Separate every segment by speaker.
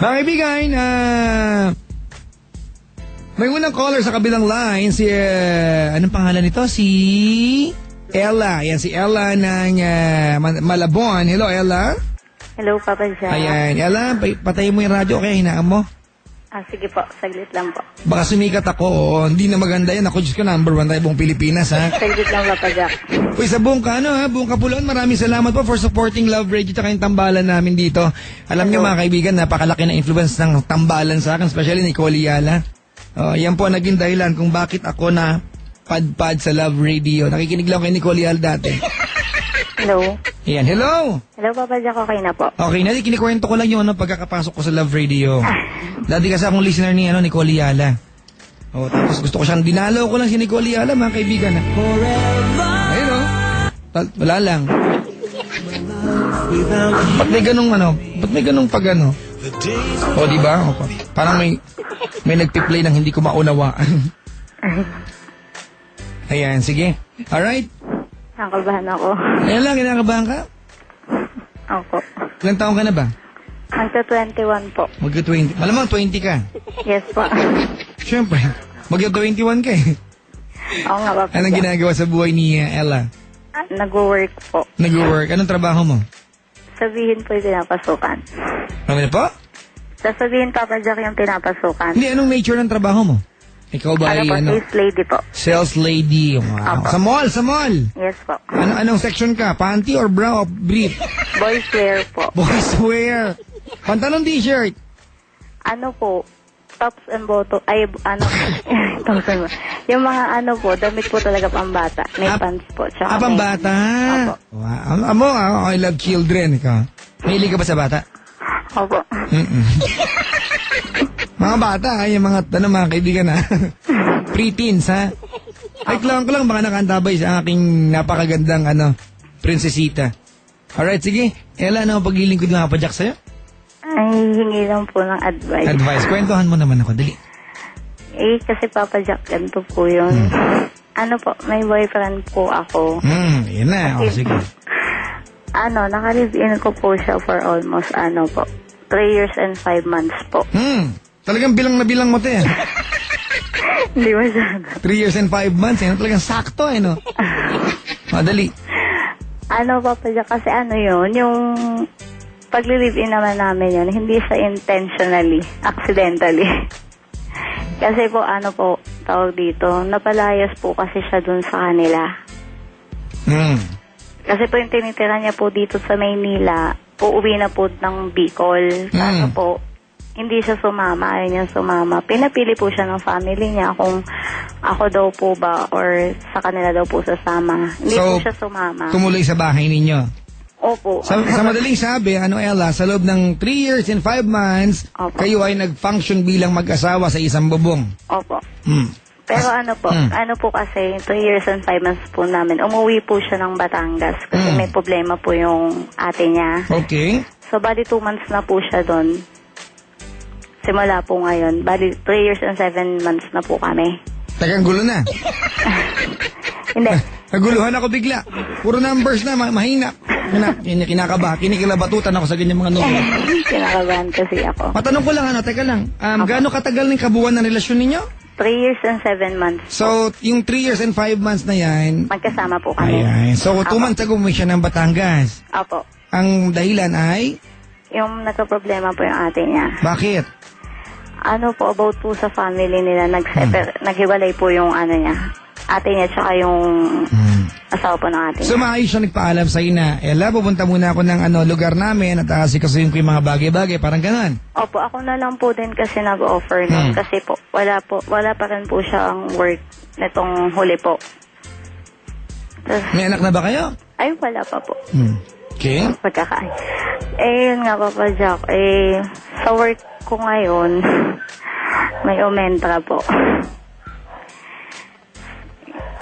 Speaker 1: Mga kaibigan, may unang caller sa kabilang line, si, anong pangalan nito? Si Ella. Yan, si Ella ng Malabon. Hello, Ella.
Speaker 2: Hello, Papa Jack.
Speaker 1: Ayan, Ella, patayin mo yung radyo, okay? Hinaan mo.
Speaker 2: Sige po, saglit lang po.
Speaker 1: Baka sumikat ako, hindi na maganda yan. Ako, Diyos ko, #1 tayo buong Pilipinas, ha?
Speaker 2: Saglit lang, Papa Jack.
Speaker 1: Uy, sa buong buong Kapulon, maraming salamat po for supporting Love Radio tsaka yung tambalan namin dito. Alam niyo mga kaibigan, napakalaki na influence ng tambalan sa akin, especially ni Nicole Yala. Yan po ang naging dahilan kung bakit ako na padpad sa Love Radio. Nakikinig lang kay Nicole Yala dati.
Speaker 2: Hello.
Speaker 1: Ayan, hello!
Speaker 2: Hello, Papa Jack, okay na po.
Speaker 1: Okay na, kinikwento ko lang yung pagkakapasok ko sa Love Radio. Dati kasi akong listener ni Nicole Yala. Tapos gusto ko siyang dinalaw ko lang si Nicole Yala, mga kaibigan. Ayun wala lang. Ba't may ganong pag diba? Parang may nagpi-play ng hindi ko maunawaan. Ayan, sige. Alright.
Speaker 2: Nakakabahan ako.
Speaker 1: Ayan lang, kinakabahan ka?
Speaker 2: Opo.
Speaker 1: Ilang taon ka na ba?
Speaker 2: Magka-21 po.
Speaker 1: Magka-20. Malamang 20 ka.
Speaker 2: Yes po.
Speaker 1: Siyempre, magka-21 ka eh.
Speaker 2: Oo nga, Papa Jack.
Speaker 1: Anong ginagawa sa buhay ni Ella?
Speaker 2: Nag-work po.
Speaker 1: Nag-work? Anong trabaho mo?
Speaker 2: Sabihin po yung pinapasukan.
Speaker 1: Ano na po?
Speaker 2: Sasabihin, Papa Jack, yung pinapasukan.
Speaker 1: Hindi, anong nature ng trabaho mo? Ikaw ba ay
Speaker 2: sales lady po.
Speaker 1: Sales lady. Wow. Sa mall?
Speaker 2: Yes po.
Speaker 1: Anong section ka? Panty or bra or brief?
Speaker 2: Boys wear po.
Speaker 1: Boys wear. Pantalon t-shirt?
Speaker 2: Ano po? Tops and bottom. Ay, tops and bottom. Yung mga damit po talaga pambata. May pants po.
Speaker 1: Pambata? Wow. I love children. Ikaw. Mahilig ka ba sa bata?
Speaker 2: Opo.
Speaker 1: Mga bata, yung mga kaibigan ha. Pre-teens ha. Ay, kailangan ko lang baka nakantabay sa aking napakagandang prinsesita. Alright, sige. Ella, paglilingkod lang Papa Jack sa'yo?
Speaker 2: Ay, hingi lang po ng advice.
Speaker 1: Advice? Kwentuhan mo naman ako, dali.
Speaker 2: Kasi Papa Jack, ganito po yun. May boyfriend po ako.
Speaker 1: Yan na. Sige.
Speaker 2: Naka-live-in ko po siya for almost 3 years and 5 months po.
Speaker 1: Talagang bilang na bilang mo te.
Speaker 2: Hindi masyado.
Speaker 1: 3 years and 5 months, talagang sakto no? Madali.
Speaker 2: Papa Jack, kasi yun, yung pagli-live-in naman namin yun, hindi siya intentionally, accidentally. Kasi po, tawag dito, napalayas po kasi siya dun sa kanila. Kasi po yung tinitira niya po dito sa Maynila, uuwi na po ng Bicol. Kaso po, hindi siya sumama, ayaw niya sumama. Pinapili po siya ng family niya kung ako daw po ba or sa kanila daw po sasama. Hindi po siya sumama.
Speaker 1: Tumuloy sa bahay ninyo?
Speaker 2: Opo.
Speaker 1: Sa madaling sabi, Ella, sa loob ng 3 years and 5 months, kayo ay nag-function bilang mag-asawa sa isang bubong?
Speaker 2: Opo. Pero po kasi, 3 years and 5 months po namin, umuwi po siya ng Batangas kasi may problema po yung ate niya.
Speaker 1: Okay.
Speaker 2: So, bali 2 months na po siya doon. Simula po ngayon. Bali, 3 years and 7 months na po kami.
Speaker 1: Tagang gulo na.
Speaker 2: Hindi.
Speaker 1: Naguluhan ako bigla. Puro numbers na, mahina. Kinikilabatutan ako sa ganyan mga numero.
Speaker 2: Kinakabahan kasi ako.
Speaker 1: Matanong ko lang, teka lang. Gaano katagal ng kabuuan ng relasyon ninyo?
Speaker 2: 3 years and 7 months.
Speaker 1: So, yung 3 years and 5 months na yan...
Speaker 2: Magkasama po kami.
Speaker 1: Ayan. So, 2 months ago umuwi siya ng Batangas.
Speaker 2: Opo.
Speaker 1: Ang dahilan ay?
Speaker 2: Yung nagka-problema po yung ate niya.
Speaker 1: Bakit?
Speaker 2: About po sa family nila, naghiwalay po yung ate niya tsaka yung asawa po ng ate niya.
Speaker 1: So maayos siya nagpaalam sa'yo na, Ella, pupunta muna ako ng lugar namin at asikasuhin ko yung mga bagay-bagay, parang ganon.
Speaker 2: Opo, ako na lang po din kasi nag-offer nun kasi po, wala pa rin po siya ang work nitong huli po.
Speaker 1: May anak na ba kayo?
Speaker 2: Ay, wala pa po.
Speaker 1: Okay.
Speaker 2: Pagkakain. Yun nga, Papa Jack, sa work ko ngayon, may umentra po.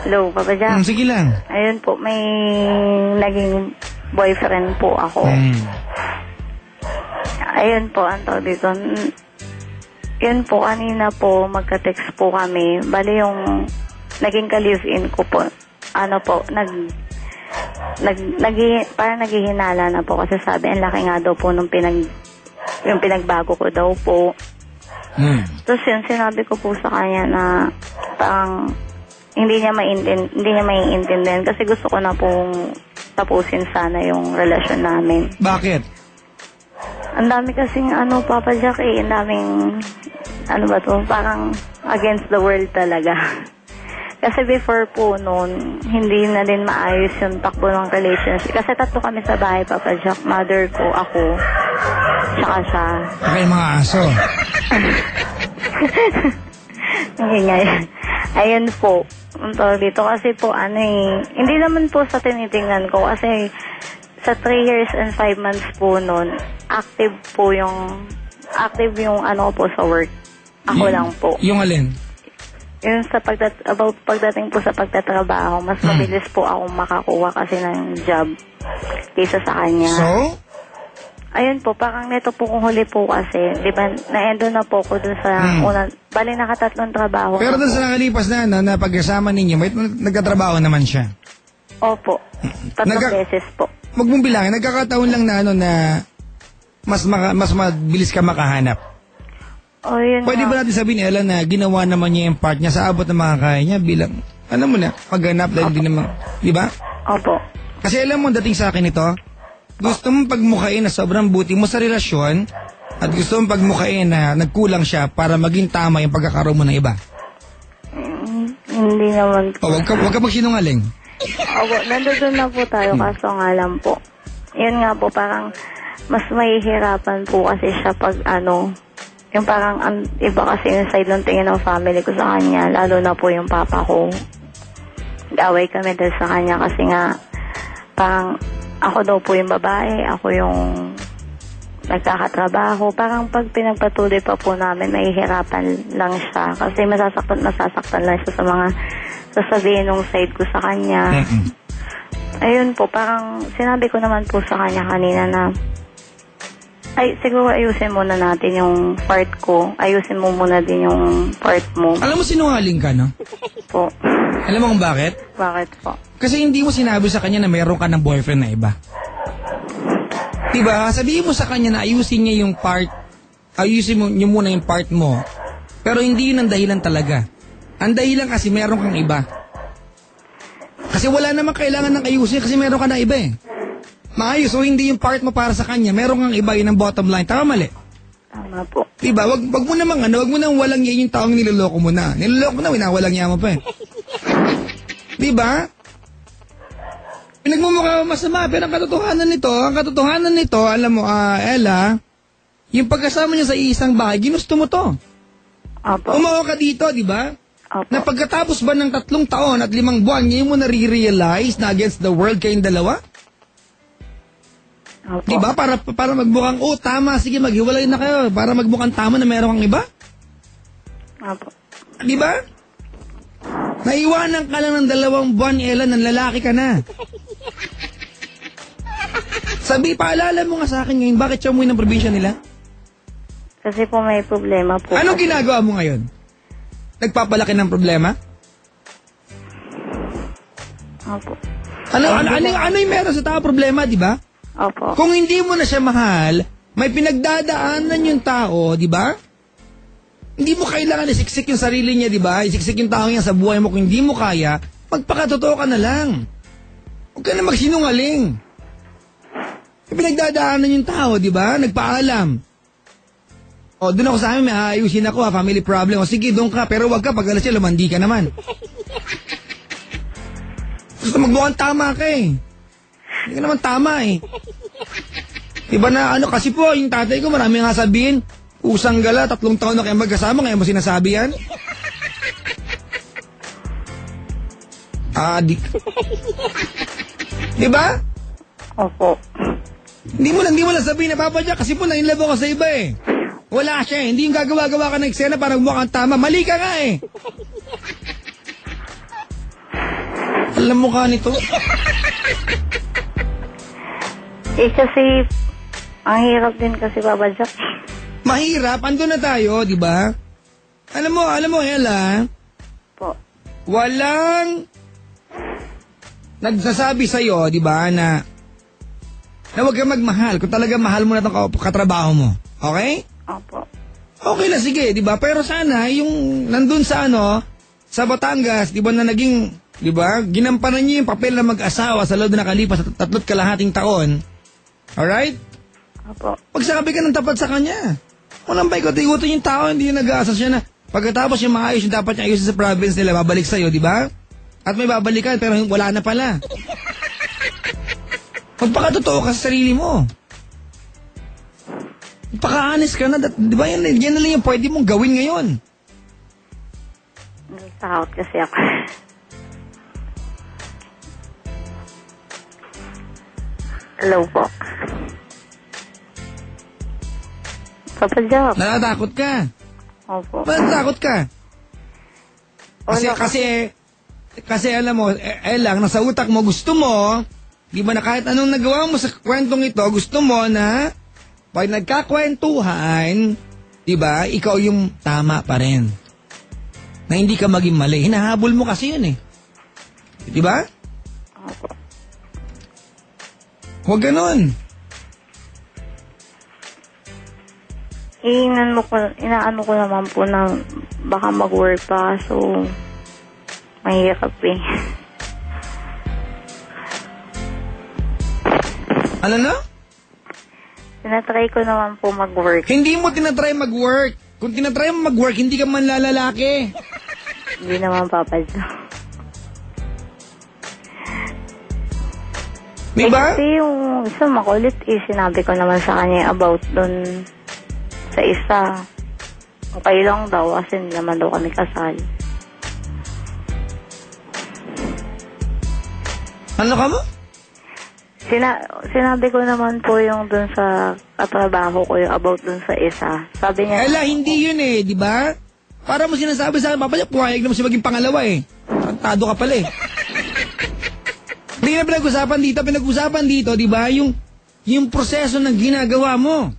Speaker 2: Hello, Papa Jack.
Speaker 1: Sige lang.
Speaker 2: Ayun po, may naging boyfriend po ako. Ayun po, ang tawag dito. Yun po, kanina po, magka-text po kami. Bali yung naging ka-live-in ko po, parang naghihinala na po kasi sabi, ang laki nga daw po nung yung pinagbago ko daw po. Tapos yun, sinabi ko po sa kanya na parang hindi niya maiintindihan kasi gusto ko na pong tapusin sana yung relasyon namin.
Speaker 1: Bakit?
Speaker 2: Ang dami kasing Papa Jack ang daming parang against the world talaga. Kasi before po noon, hindi na din maayos yung takbo ng relationship. Kasi 3 kami sa bahay, Papa Jack. Mother ko, ako, tsaka siya.
Speaker 1: Okay, mga aso.
Speaker 2: Ingay. Ayun po. Dito kasi po, hindi naman po sa tinitingnan ko. Kasi sa 3 years and 5 months po noon, active yung po sa work. Ako lang po.
Speaker 1: Yung alin?
Speaker 2: Yung sa pagdating po sa pagtatrabaho, mas mabilis po akong makakuha kasi ng job kaysa sa kanya.
Speaker 1: So?
Speaker 2: Ayun po, parang neto po kung huli po kasi, di ba, na-endo na po ko dun sa unang, bali nakatatlong trabaho.
Speaker 1: Pero dun sa nakalipas na pagkasama ninyo, may nagkatrabaho naman siya?
Speaker 2: Opo, 3 beses po.
Speaker 1: Huwag mong bilangin, nagkakataon lang na mas mabilis ka makahanap.
Speaker 2: Oh, yun
Speaker 1: Pwede ba natin sabihin, Ella, na ginawa naman niya yung part niya sa abot ng mga kaya niya bilang, maghanap dahil hindi naman, di ba?
Speaker 2: Opo.
Speaker 1: Kasi alam mo, dating sa akin ito, gusto mong pagmukhain na sobrang buti mo sa relasyon at gusto mong pagmukhain na nagkulang siya para maging tama yung pagkakaroon mo ng iba.
Speaker 2: Hindi naman po.
Speaker 1: Huwag ka magsinungaling.
Speaker 2: Opo, nandoon na po tayo, kaso nga lang po. Yun nga po, parang mas mahihirapan po kasi siya pag yung parang iba kasi yung side ng tingin ng family ko sa kanya, lalo na po yung papa ko. Away kami dahil sa kanya kasi nga parang ako daw po yung babae, ako yung nagkakatrabaho. Parang pag pinagpatuloy pa po namin, mahihirapan lang siya kasi masasaktan lang siya sa mga sasabihin ng side ko sa kanya. Ayun po, parang sinabi ko naman po sa kanya kanina na siguro ayusin muna natin yung part ko. Ayusin mo muna din yung part mo.
Speaker 1: Alam mo, sinungaling ka, no?
Speaker 2: Po.
Speaker 1: Alam mo kung bakit?
Speaker 2: Bakit po?
Speaker 1: Kasi hindi mo sinabi sa kanya na meron ka ng boyfriend na iba. Diba? Sabihin mo sa kanya na ayusin niya yung part, ayusin mo niyo muna yung part mo. Pero hindi yun ang dahilan talaga. Ang dahilan kasi meron kang iba. Kasi wala namang kailangan ng ayusin kasi meron ka na iba eh. Maayos, so hindi yung part mo para sa kanya, meron kang iba, yun ang bottom line. Tama, mali?
Speaker 2: Tama po.
Speaker 1: Diba? Wag mo namang wag mo nang walang yan yung taong niloloko mo na. Niloloko mo na, winawalang yan mo pa eh. Diba? Pinagmumukha masama, pero ang katotohanan nito, alam mo, Ella, yung pagkasama niya sa isang bahay, ginusto mo to.
Speaker 2: Opo.
Speaker 1: Umawa ka dito, diba?
Speaker 2: Opo.
Speaker 1: Na pagkatapos ba ng 3 taon at 5 buwan, ngayon mo nare-realize na against the world kayong dalawa?
Speaker 2: Opo.
Speaker 1: Diba? Para magmukhang, tama, sige, maghiwalay na kayo. Para magmukhang tama na meron kang iba?
Speaker 2: Opo.
Speaker 1: Diba? Naiwanan ka lang ng 2 buwan, Ella, ng lalaki ka na. Paalala mo nga sa akin ngayon, bakit siya umuwi ng probinsya nila?
Speaker 2: Kasi po may problema po.
Speaker 1: Anong ginagawa mo ngayon? Nagpapalaki ng problema?
Speaker 2: Opo.
Speaker 1: Ano yung meron sa tao problema, di ba?
Speaker 2: Opo.
Speaker 1: Kung hindi mo na siya mahal, may pinagdadaanan yung tao, di ba? Hindi mo kailangan isiksik yung sarili niya, di ba? Isiksik yung tao niya sa buhay mo. Kung hindi mo kaya, magpakatotoo ka na lang. Huwag ka na magsinungaling. May pinagdadaanan yung tao, di ba? Nagpaalam. Doon ako sa amin, may aayusin ako, family problem. Sige, doon ka, pero wag ka, pag alas siya, lumandi ka naman. Gusto magmukhang tama ka eh. Hindi ka naman tama eh. Diba na kasi po, yung tatay ko marami nga sabihin, usang gala, 3 taon na kayo magkasama, ngayon mo sinasabi yan? Diba?
Speaker 2: Opo.
Speaker 1: Hindi mo lang sabihin na Papa Jack, kasi po na-inlove ako sa iba eh. Wala siya eh. Hindi yung gagawa-gawa ka ng eksena para mukhang tama. Mali ka nga eh. Alam mo ka nito.
Speaker 2: Kasi, ang hirap din kasi, Papa Jack.
Speaker 1: Mahirap. Ando na tayo, di ba? Alam mo, Ella.
Speaker 2: Po.
Speaker 1: Walang nagsasabi sa'yo, di ba, na huwag ka magmahal. Kung talaga mahal mo na itong katrabaho mo. Okay?
Speaker 2: Opo.
Speaker 1: Okay na, sige, di ba? Pero sana, yung nandun sa sa Batangas, di ba na naging, di ba, ginampanan niyo yung papel na mag-asawa sa loob na nakalipas sa 3 taon. Alright?
Speaker 2: Opo.
Speaker 1: Pagsabi ka ng tapat sa kanya. Walang paikot-ikutin yung tao, hindi yung nag-aasas siya na pagkatapos yung maayos yung dapat niya ayusin sa province nila, babalik sa'yo, di ba? At may babalikan, pero wala na pala. Magpakatotoo ka sa sarili mo. Magpaka-honest ka na, di ba yan na lang yung pwede mong gawin ngayon.
Speaker 2: Nasakot kasi ako. Hello po. Papa Jack.
Speaker 1: Natatakot ka.
Speaker 2: Opo.
Speaker 1: Ba't natatakot ka?
Speaker 2: Wala
Speaker 1: Kasi alam mo, lang, nasa utak mo, gusto mo, di ba na kahit anong nagawa mo sa kwentong ito, gusto mo na pag nagkakwentuhan, di ba, ikaw yung tama pa rin. Na hindi ka maging mali. Hinahabol mo kasi yun eh. Di ba?
Speaker 2: Opo.
Speaker 1: Huwag ganon.
Speaker 2: Inaano ko naman po na baka mag-work pa, so mahirap eh.
Speaker 1: Ano na?
Speaker 2: Tinatry ko naman po mag-work.
Speaker 1: Hindi mo tinatry mag-work. Kung tinatry mo mag-work, hindi ka man lalaki.
Speaker 2: Hindi naman papadyo.
Speaker 1: Diba?
Speaker 2: Kasi yung isa makulit sinabi ko naman sa kanya about dun sa isa. Okay lang daw kasi hindi naman daw kami kasal.
Speaker 1: Ano ka mo?
Speaker 2: Sinabi ko naman po yung dun sa katrabaho ko yung about dun sa isa. Sabi niya...
Speaker 1: Hindi yun eh, di ba? Para mo sinasabi sa akin, papaya, pumayag naman siya maging pangalawa eh. Tantado ka pala eh. Hindi na pinag-usapan dito, di ba? Yung proseso ng ginagawa mo.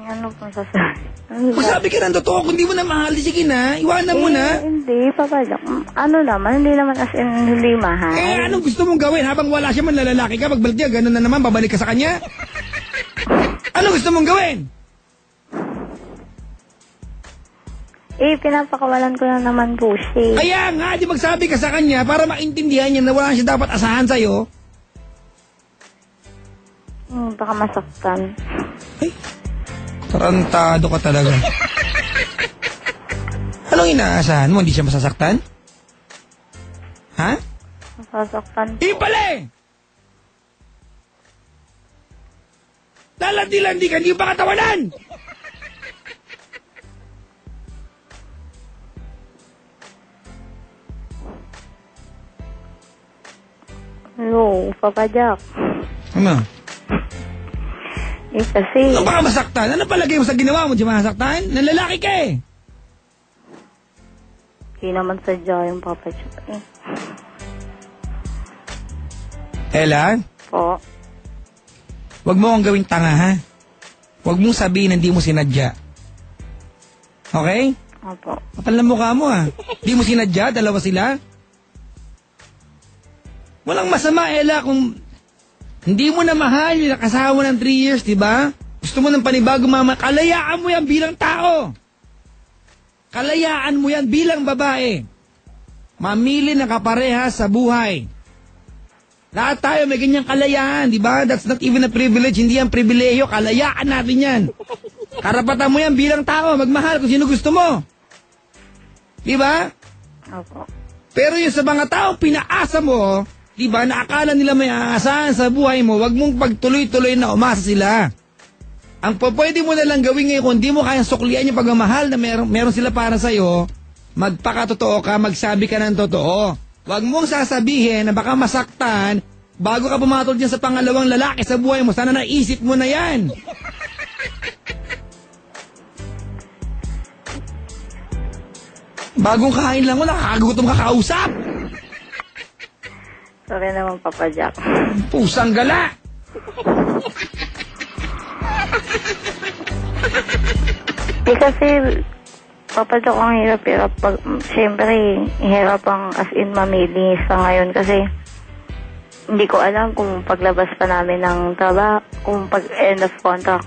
Speaker 2: Ano pong sasabi?
Speaker 1: Magsabi ka ng totoo, kung di mo na mahal, sige na, iwanan mo na.
Speaker 2: Hindi, papalak. Ano naman, hindi naman as in hindi mahal.
Speaker 1: Anong gusto mong gawin? Habang wala siya man, lalaki ka, pagbalik niya, gano'n na naman, babalik ka sa kanya? Anong gusto mong gawin?
Speaker 2: Pinapakawalan ko na naman po siya.
Speaker 1: Kaya nga, di magsabi ka sa kanya para maintindihan niya na wala siya dapat asahan sa'yo.
Speaker 2: Baka masaktan.
Speaker 1: Ay, tarantado ka talaga. Anong inaasahan mo? Hindi siya masasaktan? Ha?
Speaker 2: Masasaktan po.
Speaker 1: Pala eh! Lalandi-landi ka, hindi pa katawanan!
Speaker 2: Hello, Papa Jack.
Speaker 1: Ano?
Speaker 2: Kasi...
Speaker 1: Ano baka masaktan? Ano palagay mo sa ginawa mo? Di masaktan? Nalalaki ka eh!
Speaker 2: Hindi naman sadya yung Papa Jack eh.
Speaker 1: Ella?
Speaker 2: Po.
Speaker 1: Huwag mo akong gawing tanga ha? Huwag mong sabihin na hindi mo sinadya. Okay?
Speaker 2: Opo.
Speaker 1: Kapal na mukha mo ha? Hindi mo sinadya? Dalawa sila? Walang masama, Ella, kung hindi mo na mahal yung nakasawa ng 3 years, di ba? Gusto mo ng panibago mama, kalayaan mo yan bilang tao. Kalayaan mo yan bilang babae. Mamili ng kapareha sa buhay. Lahat tayo may ganyang kalayaan, di ba? That's not even a privilege, hindi yan pribileyo, kalayaan natin yan. Karapatan mo yan bilang tao, magmahal kung sino gusto mo. Di ba?
Speaker 2: Opo.
Speaker 1: Pero yung sa mga tao, pinaasa mo, di ba, na akala nila may aasahan sa buhay mo, wag mong pagtuloy-tuloy na umasa sila. Ang pwede mo na lang gawin ngayon, kung di mo kayang suklian yung pagmamahal na meron sila para sa'yo, magpakatotoo ka, magsabi ka ng totoo. Wag mong sasabihin na baka masaktan, bago ka pumatol dyan sa pangalawang lalaki sa buhay mo, sana naisip mo na yan. Bagong kain lang mo, nakakagutom ka kausap.
Speaker 2: Sorry naman, Papa Jack.
Speaker 1: Pusang gala!
Speaker 2: Kasi, Papa Jack, ang hirap-hirap. Siyempre, hirap ang as in mamili sa ngayon kasi hindi ko alam kung paglabas pa namin ng trabaho, kung pag end of contract